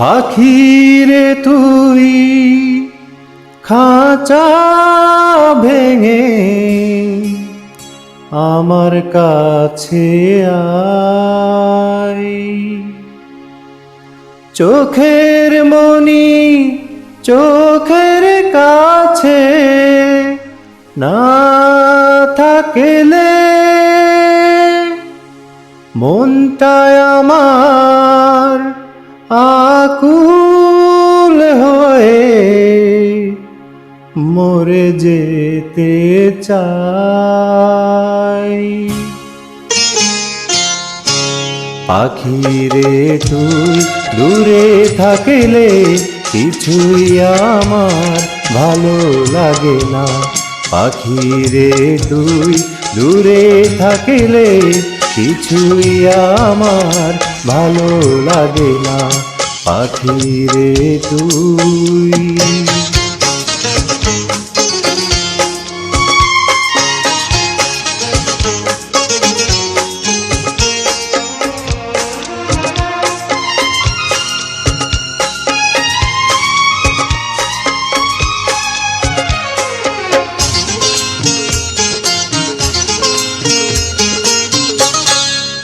পাখিরে তুই খাঁচা ভেঙে আমার কাছে আয়, চোখের মনি চোখের কাছে না থাকলে মনটায় আমার আকুল হয়ে মরে যেতে চাই। পাখিরে তুই দূরে থাকলে কিছুই আমার ভালো লাগে না। পাখিরে তুই দূরে থাকলে কিছুই আমার ভালো লাগে না। পাখিরে তুই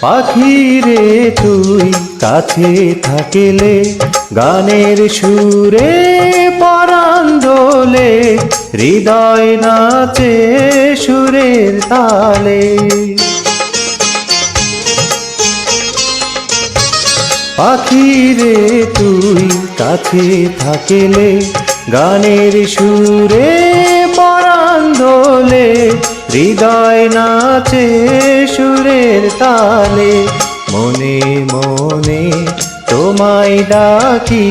পাখিরে তুই কাছে থাকিলে গানের সুরে পরাণ দোলে, হৃদয় নাচে সুরের তালে। পাখিরে তুই কাছে থাকিলে গানের সুরে পরাণ দোলে, হৃদয় নাচে সুরের তালে। মনে মনে তোমায় ডাকি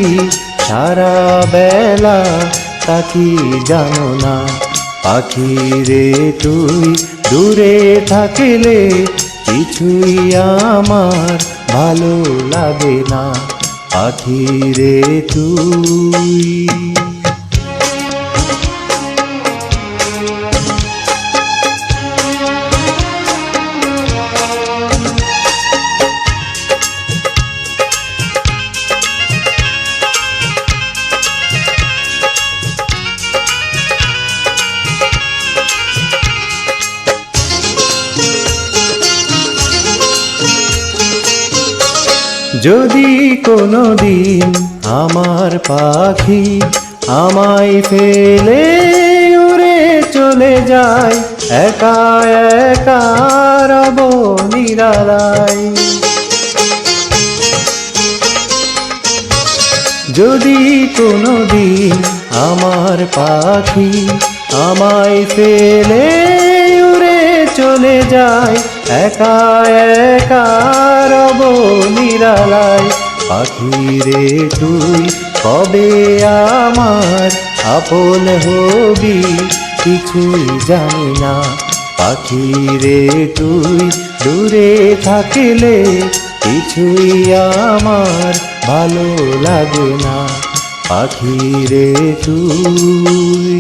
সারা বেলা, তাকি জানো না। পাখিরে তুই দূরে থাকলে কিছুই আমার ভালো লাগে না। পাখিরে তুই যদি কোনোদিন আমার পাখি আমায় ফেলে উড়ে চলে যায়, একা একা রব নিরালায়। যদি কোনোদিন আমার পাখি আমায় ফেলে উড়ে চলে যায়, একা একা রব নিরালায়। পাখিরে তুই কবে আমার আপন হবি কিছুই জানি না। পাখিরে তুই দূরে থাকলে কিছুই আমার ভালো লাগে না। পাখিরে তুই